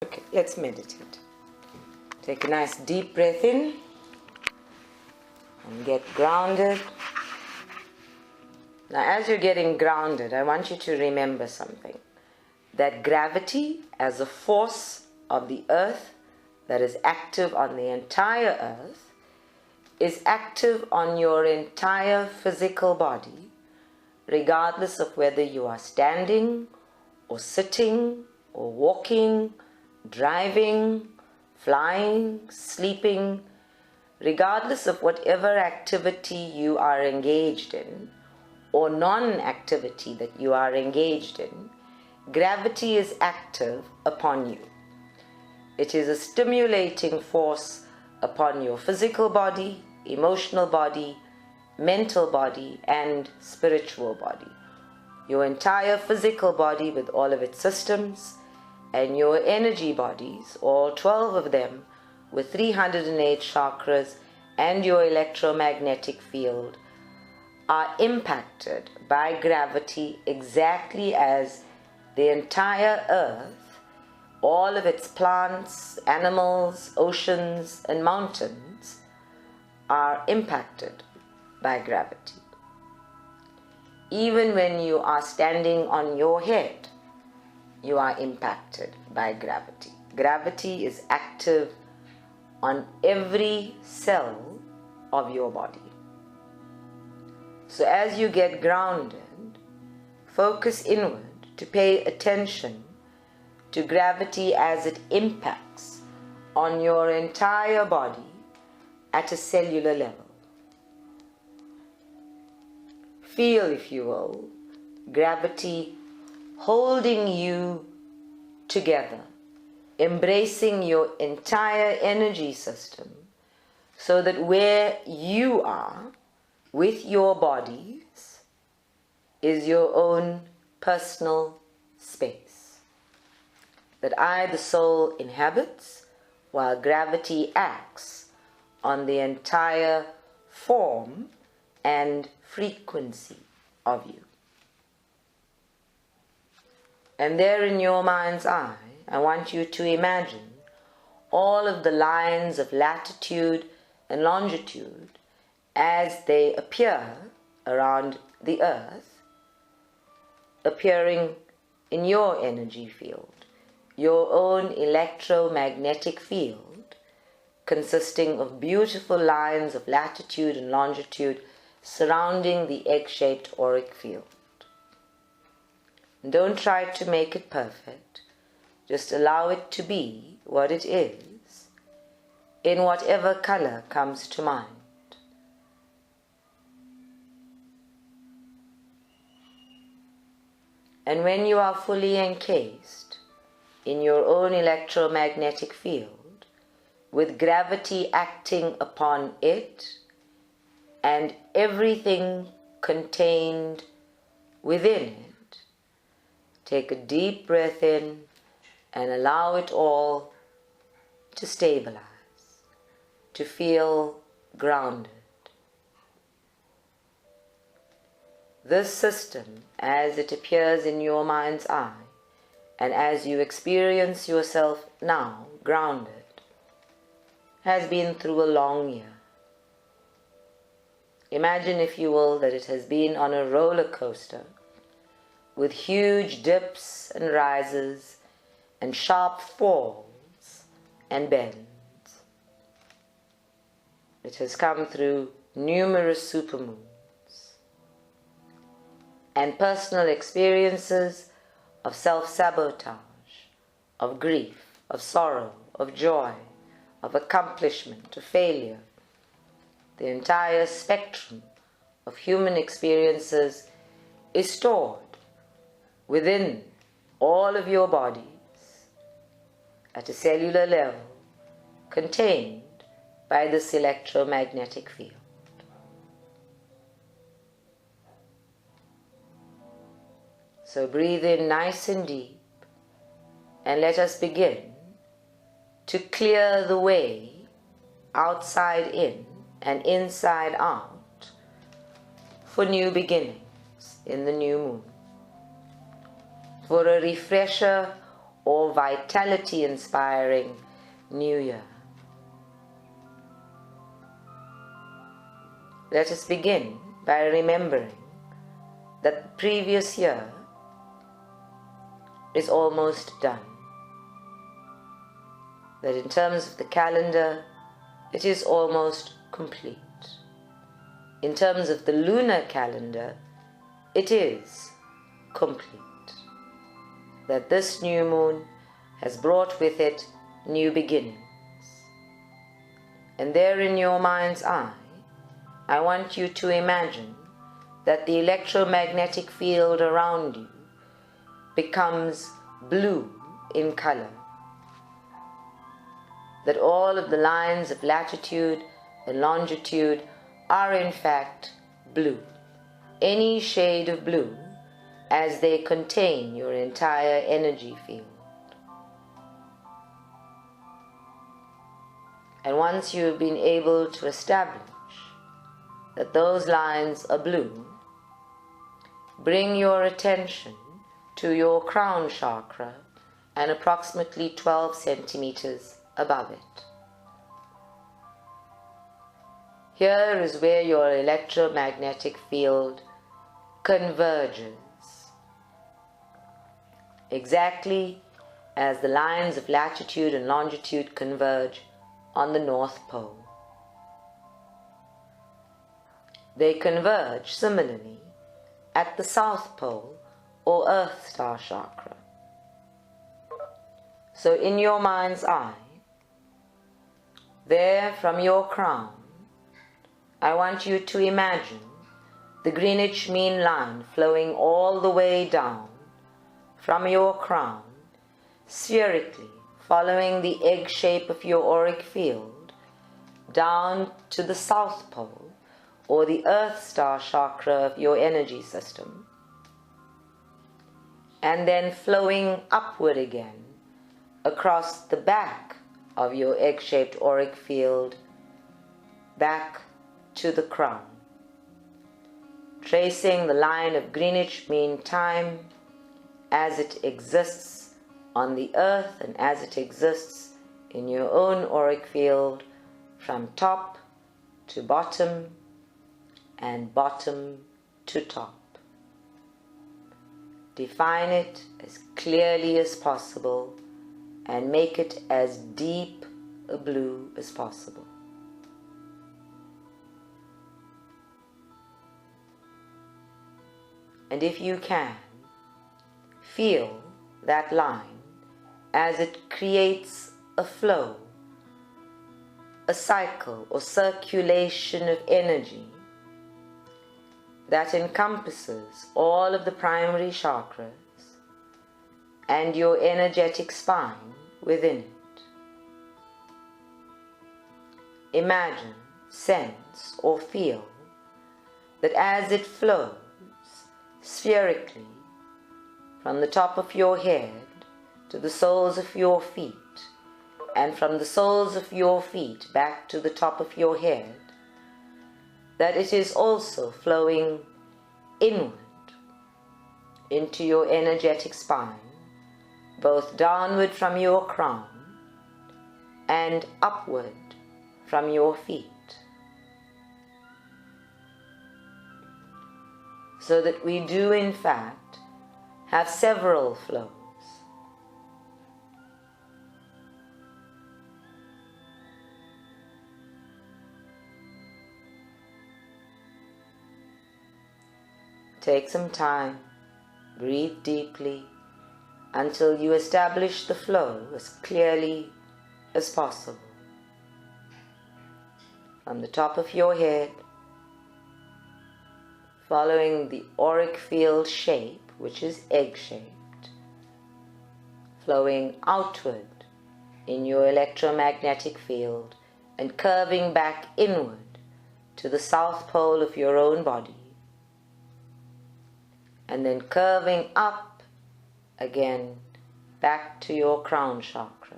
Okay, let's meditate. Take a nice deep breath in and get grounded. Now, as you're getting grounded, I want you to remember something. That gravity, as a force of the earth that is active on the entire earth, is active on your entire physical body, regardless of whether you are standing or sitting or walking, driving, flying, sleeping, regardless of whatever activity you are engaged in or non-activity that you are engaged in, gravity is active upon you. It is a stimulating force upon your physical body, emotional body, mental body, and spiritual body. Your entire physical body with all of its systems, and your energy bodies, all 12 of them, with 308 chakras, and your electromagnetic field, are impacted by gravity exactly as the entire earth, all of its plants, animals, oceans, and mountains are impacted by gravity. Even when you are standing on your head, you are impacted by gravity. Gravity is active on every cell of your body. So as you get grounded, focus inward to pay attention to gravity as it impacts on your entire body at a cellular level. Feel, if you will, gravity holding you together, embracing your entire energy system, so that where you are with your bodies is your own personal space that I, the soul, inhabits, while gravity acts on the entire form and frequency of you. And there in your mind's eye, I want you to imagine all of the lines of latitude and longitude as they appear around the earth, appearing in your energy field, your own electromagnetic field, consisting of beautiful lines of latitude and longitude surrounding the egg-shaped auric field. Don't try to make it perfect. Just allow it to be what it is, in whatever color comes to mind. And when you are fully encased in your own electromagnetic field, with gravity acting upon it and everything contained within it, take a deep breath in and allow it all to stabilize, to feel grounded. This system, as it appears in your mind's eye, and as you experience yourself now grounded, has been through a long year. Imagine, if you will, that it has been on a roller coaster with huge dips and rises and sharp falls and bends. It has come through numerous supermoons and personal experiences of self-sabotage, of grief, of sorrow, of joy, of accomplishment, of failure. The entire spectrum of human experiences is stored within all of your bodies at a cellular level, contained by this electromagnetic field. So breathe in nice and deep, and let us begin to clear the way outside in and inside out for new beginnings in the new moon, for a refresher or vitality-inspiring New Year. Let us begin by remembering that the previous year is almost done. That in terms of the calendar, it is almost complete. In terms of the lunar calendar, it is complete. That this new moon has brought with it new beginnings. And there in your mind's eye, I want you to imagine that the electromagnetic field around you becomes blue in color. That all of the lines of latitude and longitude are in fact blue, any shade of blue, as they contain your entire energy field. And once you've been able to establish that those lines are blue, bring your attention to your crown chakra and approximately 12 centimeters above it. Here is where your electromagnetic field converges, exactly as the lines of latitude and longitude converge on the North Pole. They converge similarly at the South Pole or Earth Star Chakra. So in your mind's eye, there from your crown, I want you to imagine the Greenwich Mean Line flowing all the way down from your crown, spherically following the egg shape of your auric field, down to the South Pole or the Earth Star Chakra of your energy system, and then flowing upward again across the back of your egg-shaped auric field, back to the crown, tracing the line of Greenwich Mean Time as it exists on the earth and as it exists in your own auric field, from top to bottom and bottom to top. Define it as clearly as possible and make it as deep a blue as possible. And if you can, feel that line as it creates a flow, a cycle or circulation of energy that encompasses all of the primary chakras and your energetic spine within it. Imagine, sense or feel that as it flows spherically from the top of your head to the soles of your feet, and from the soles of your feet back to the top of your head, that it is also flowing inward into your energetic spine, both downward from your crown and upward from your feet, so that we do in fact have several flows. Take some time, breathe deeply until you establish the flow as clearly as possible. From the top of your head, following the auric field shape, which is egg-shaped, flowing outward in your electromagnetic field and curving back inward to the south pole of your own body, and then curving up again back to your crown chakra.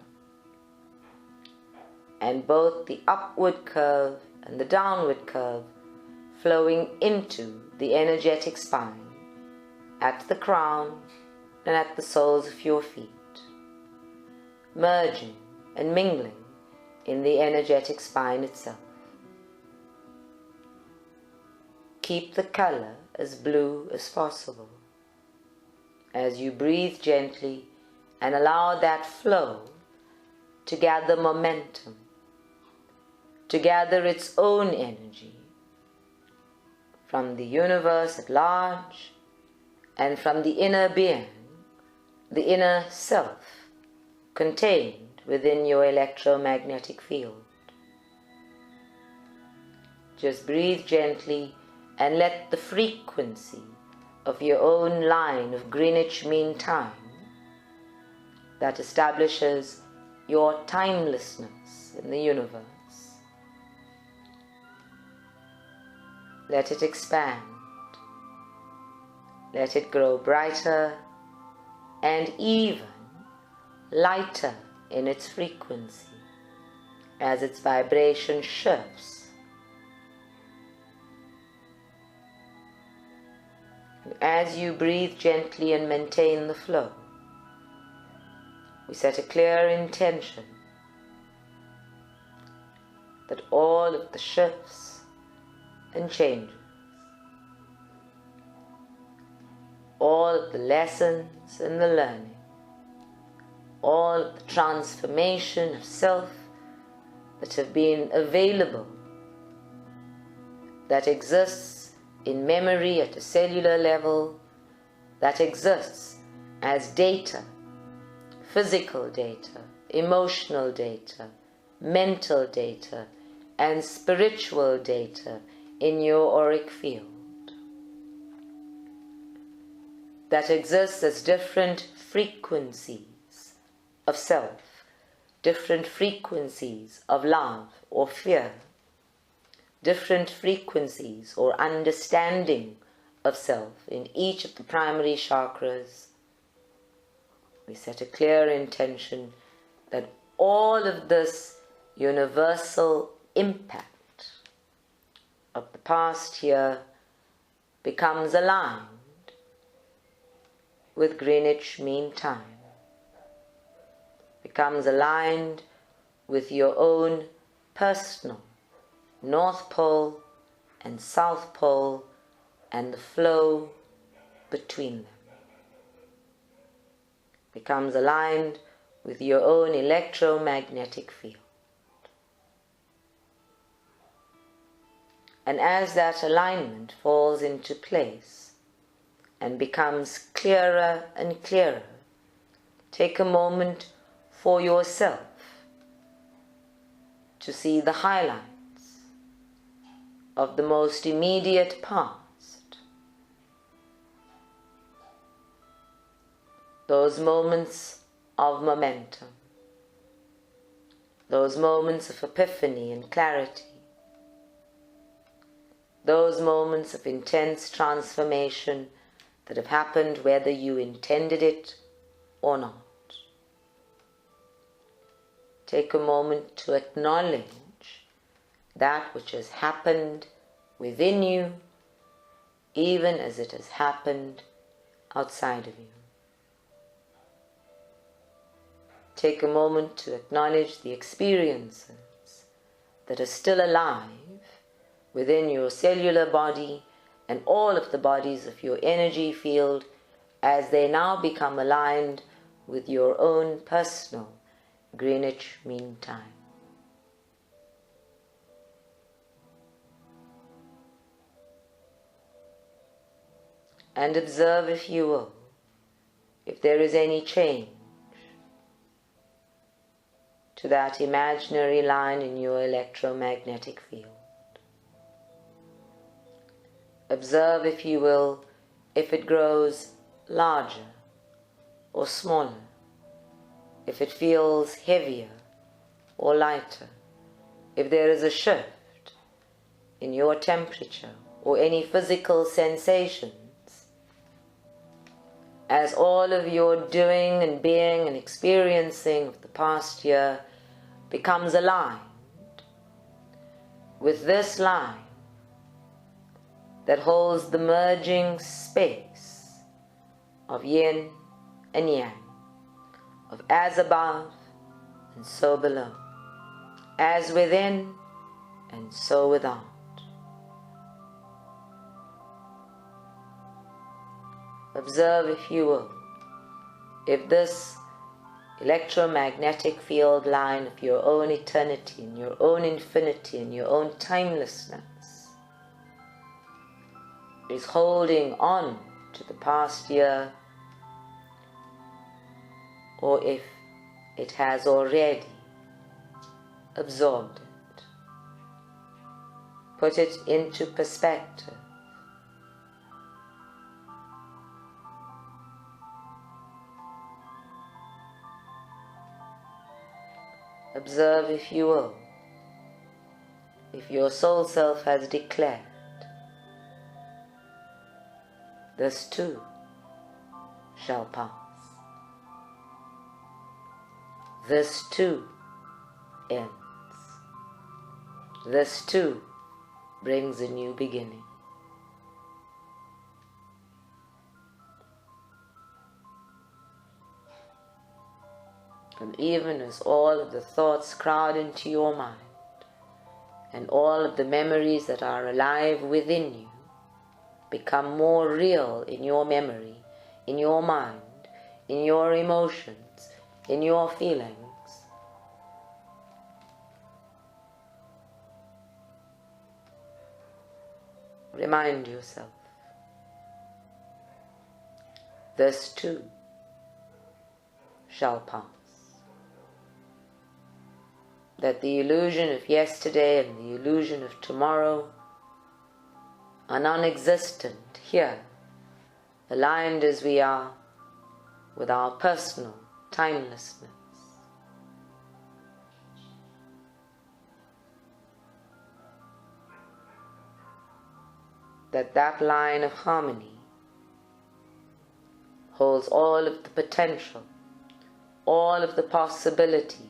And both the upward curve and the downward curve flowing into the energetic spine at the crown and at the soles of your feet. merging and mingling in the energetic spine itself. Keep the color as blue as possible. As you breathe gently and allow that flow to gather momentum, to gather its own energy from the universe at large and from the inner being, the inner self contained within your electromagnetic field. Just breathe gently and let the frequency of your own line of Greenwich Mean Time that establishes your timelessness in the universe, let it expand, let it grow brighter and even lighter in its frequency as its vibration shifts. As you breathe gently and maintain the flow, we set a clear intention that all of the shifts and changes, all of the lessons and the learning, all of the transformation of self that have been available, that exists in memory at a cellular level, that exists as data, physical data, emotional data, mental data, and spiritual data in your auric field, that exists as different frequencies of self, different frequencies of love or fear, different frequencies or understanding of self in each of the primary chakras. We set a clear intention that all of this universal impact of the past year becomes aligned with Greenwich Mean Time, becomes aligned with your own personal North Pole and South Pole and the flow between them, becomes aligned with your own electromagnetic field. And as that alignment falls into place and becomes clearer and clearer, take a moment for yourself to see the highlights of the most immediate past, those moments of momentum, those moments of epiphany and clarity, those moments of intense transformation that have happened whether you intended it or not. Take a moment to acknowledge that which has happened within you, even as it has happened outside of you. Take a moment to acknowledge the experiences that are still alive within your cellular body and all of the bodies of your energy field as they now become aligned with your own personal Greenwich Mean Time. And observe, if you will, if there is any change to that imaginary line in your electromagnetic field. Observe, if you will, if it grows larger or smaller, if it feels heavier or lighter, if there is a shift in your temperature or any physical sensations, as all of your doing and being and experiencing of the past year becomes aligned with this line that holds the merging space of yin and yang, of as above, and so below, as within and so without. Observe, if you will, if this electromagnetic field line of your own eternity and your own infinity and your own timelessness is holding on to the past year, or if it has already absorbed it. Put it into perspective. Observe, if you will, if your soul self has declared, this too shall pass. This too ends. This too brings a new beginning. And even as all of the thoughts crowd into your mind, and all of the memories that are alive within you become more real in your memory, in your mind, in your emotions, in your feelings, remind yourself, this too shall pass. That the illusion of yesterday and the illusion of tomorrow are non-existent here, aligned as we are with our personal timelessness. That line of harmony holds all of the potential, all of the possibilities,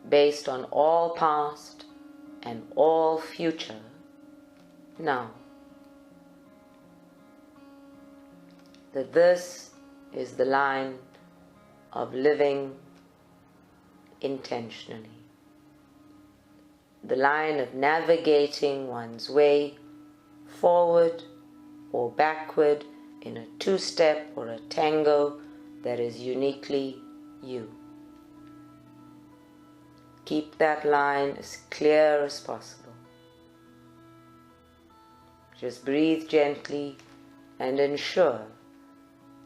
based on all past and all future now. That this is the line of living intentionally, the line of navigating one's way forward or backward in a two-step or a tango that is uniquely you. Keep that line as clear as possible. Just breathe gently and ensure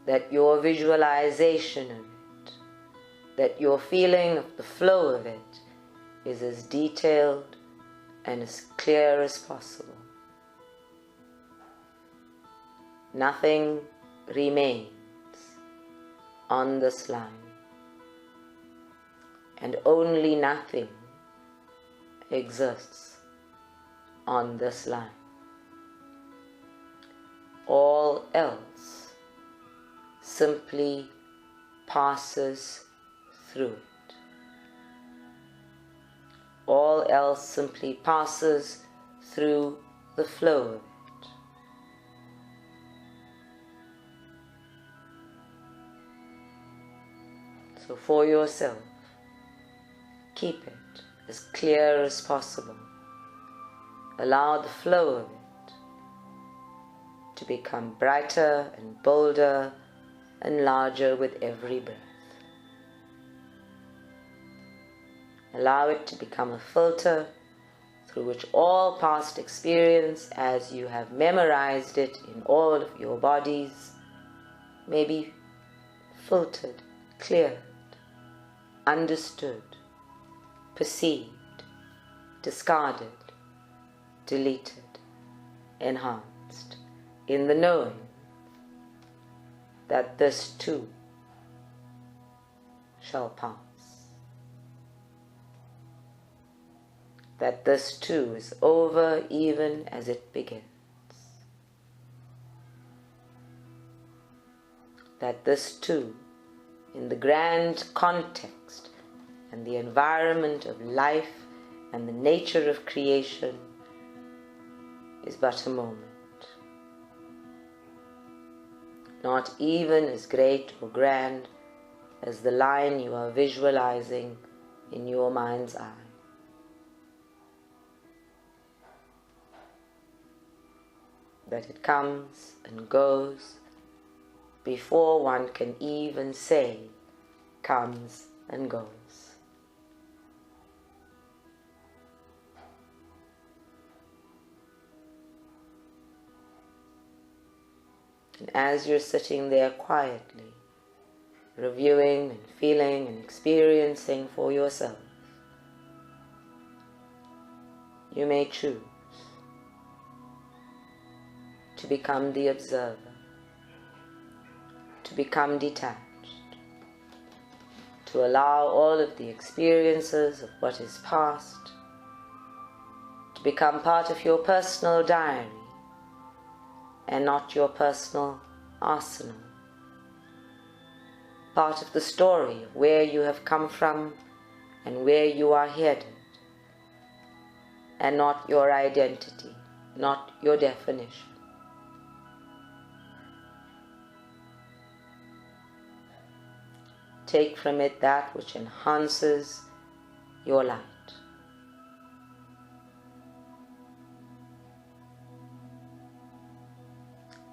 that your visualization of it, that your feeling of the flow of it is as detailed and as clear as possible. Nothing remains on this line, and only nothing exists on this line. All else simply passes through it. All else simply passes through the flow of it. So for yourself, keep it as clear as possible. Allow the flow of it to become brighter and bolder and larger with every breath. Allow it to become a filter through which all past experience, as you have memorized it in all of your bodies, may be filtered, cleared, understood, perceived, discarded, deleted, enhanced, in the knowing that this too shall pass. That this too is over even as it begins. That this too, in the grand context and the environment of life and the nature of creation, is but a moment. Not even as great or grand as the line you are visualizing in your mind's eye. That it comes and goes before one can even say comes and goes. And as you're sitting there quietly, reviewing and feeling and experiencing for yourself, you may choose to become the observer, to become detached, to allow all of the experiences of what is past to become part of your personal diary and not your personal arsenal, part of the story of where you have come from and where you are headed, and not your identity, not your definition. Take from it that which enhances your light.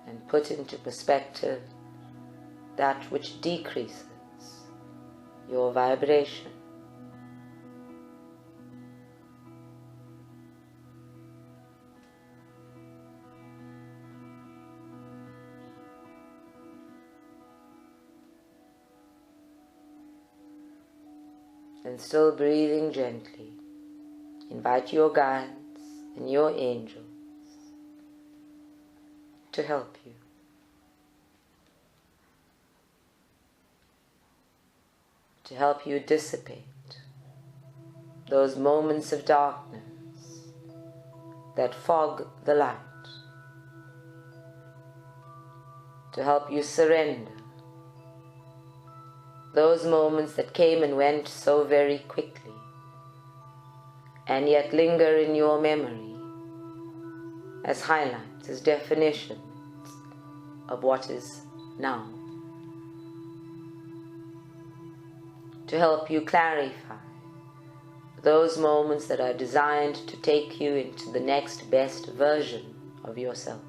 And put into perspective that which decreases your vibration. And still breathing gently, invite your guides and your angels to help you. To help you dissipate those moments of darkness that fog the light. To help you surrender those moments that came and went so very quickly and yet linger in your memory as highlights, as definitions of what is now. To help you clarify those moments that are designed to take you into the next best version of yourself.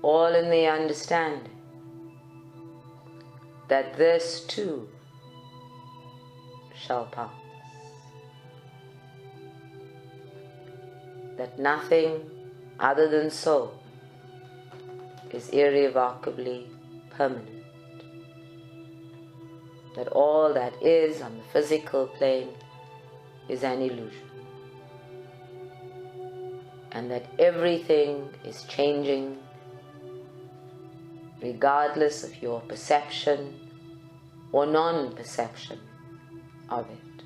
All in the understanding that this too shall pass. That nothing other than soul is irrevocably permanent. That all that is on the physical plane is an illusion. And that everything is changing regardless of your perception or non-perception of it.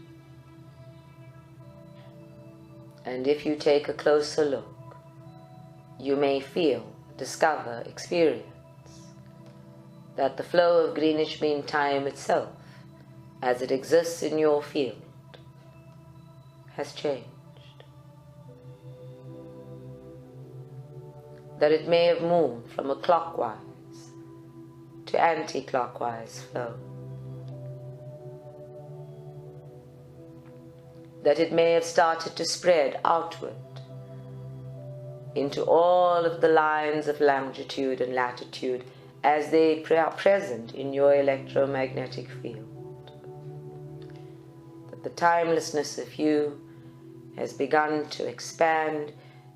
And if you take a closer look, you may feel, discover, experience that the flow of greenish mean time itself, as it exists in your field, has changed. That it may have moved from a clockwise to anti-clockwise flow. That it may have started to spread outward into all of the lines of longitude and latitude as they are present in your electromagnetic field. That the timelessness of you has begun to expand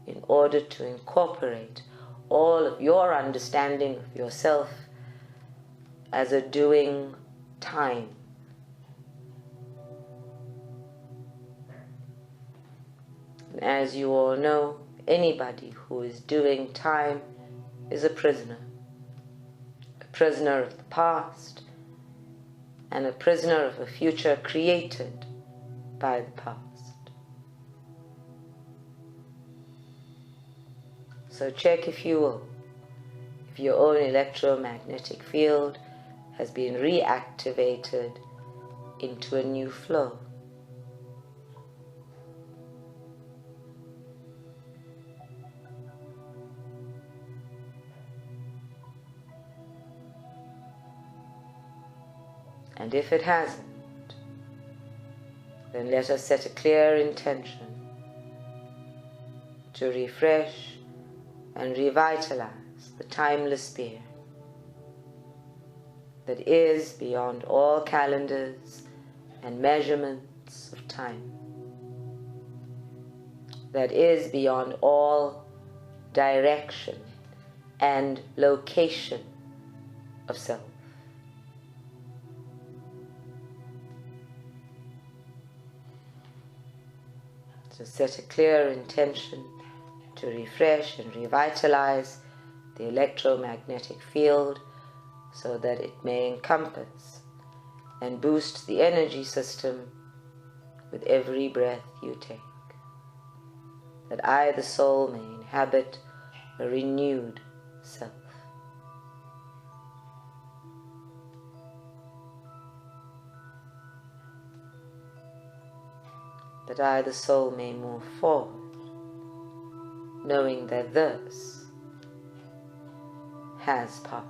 in order to incorporate all of your understanding of yourself as a doing time. And as you all know, anybody who is doing time is a prisoner of the past and a prisoner of a future created by the past. So check, if you will, if your own electromagnetic field has been reactivated into a new flow. And if it hasn't, then let us set a clear intention to refresh and revitalize the timeless being that is beyond all calendars and measurements of time, that is beyond all direction and location of self. So set a clear intention to refresh and revitalize the electromagnetic field so that it may encompass and boost the energy system with every breath you take. That I, the soul, may inhabit a renewed self. That I, the soul, may move forward, knowing that this has passed.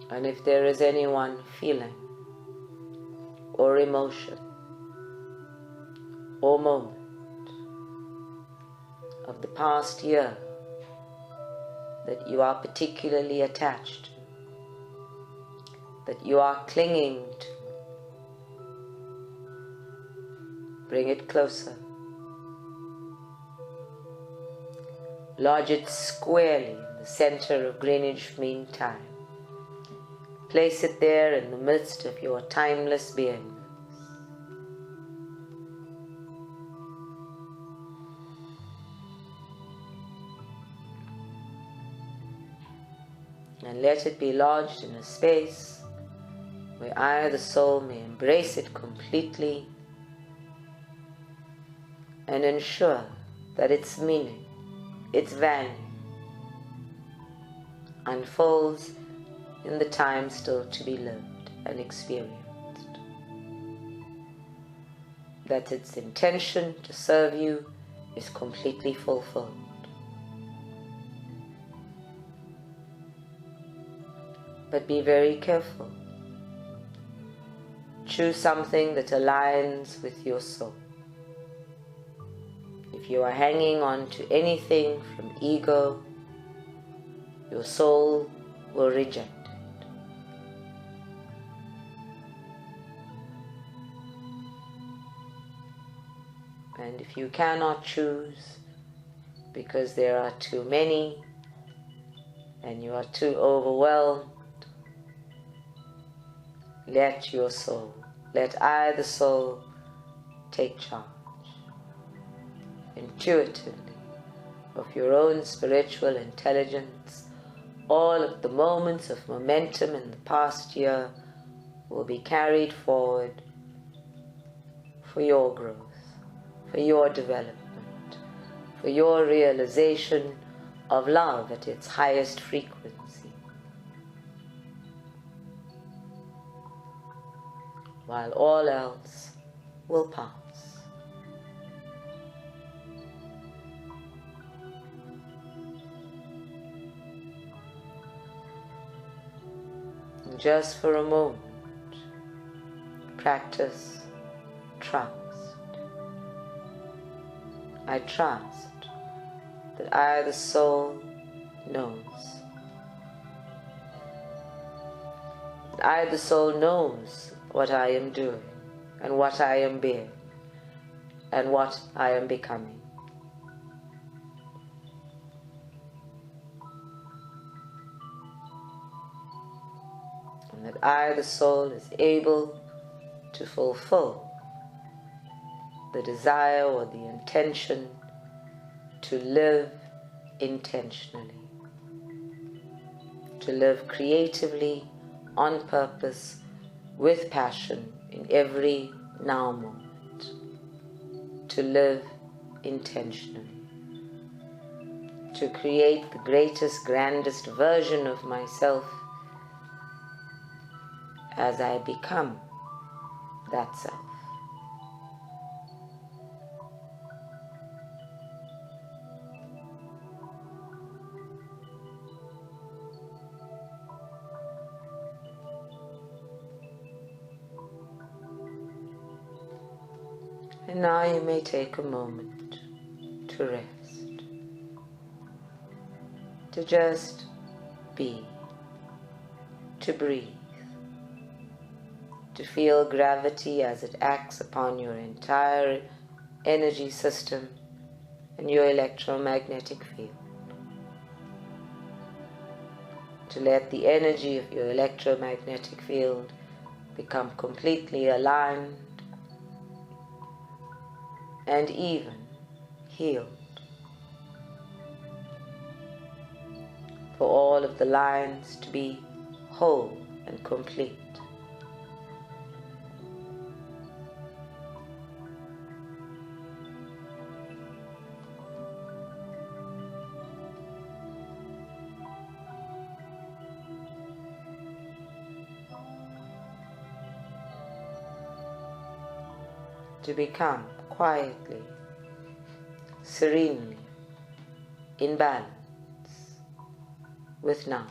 And if there is any one feeling or emotion or moment of the past year that you are particularly attached to, that you are clinging to, bring it closer. Lodge it squarely in the center of Greenwich Mean Time. Place it there in the midst of your timeless beingness. And let it be lodged in a space where I, the soul, may embrace it completely and ensure that its meaning, its value, unfolds in the time still to be lived and experienced. That its intention to serve you is completely fulfilled. But be very careful. Choose something that aligns with your soul. If you are hanging on to anything from ego, your soul will reject. And if you cannot choose because there are too many and you are too overwhelmed, let your soul, let I, the soul, take charge intuitively of your own spiritual intelligence. All of the moments of momentum in the past year will be carried forward for your growth, for your development, for your realization of love at its highest frequency, while all else will pass. And just for a moment, practice trust. I trust that I, the soul, knows. That I, the soul, knows what I am doing and what I am being and what I am becoming. And that I, the soul, is able to fulfill the desire or the intention to live intentionally, to live creatively, on purpose, with passion in every now moment. to live intentionally, to create the greatest, grandest version of myself as I become that self. And now you may take a moment to rest, to just be, to breathe, to feel gravity as it acts upon your entire energy system and your electromagnetic field. To let the energy of your electromagnetic field become completely aligned and even healed. For all of the lines to be whole and complete. To become quietly, serenely, in balance with now.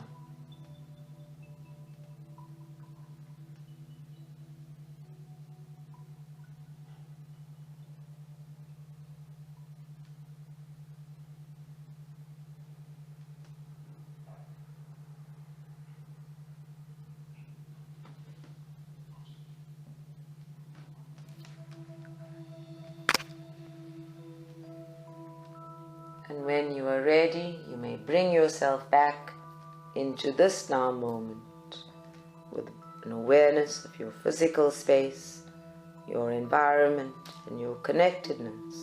And when you are ready, you may bring yourself back into this now moment with an awareness of your physical space, your environment, and your connectedness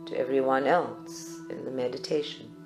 to everyone else in the meditation.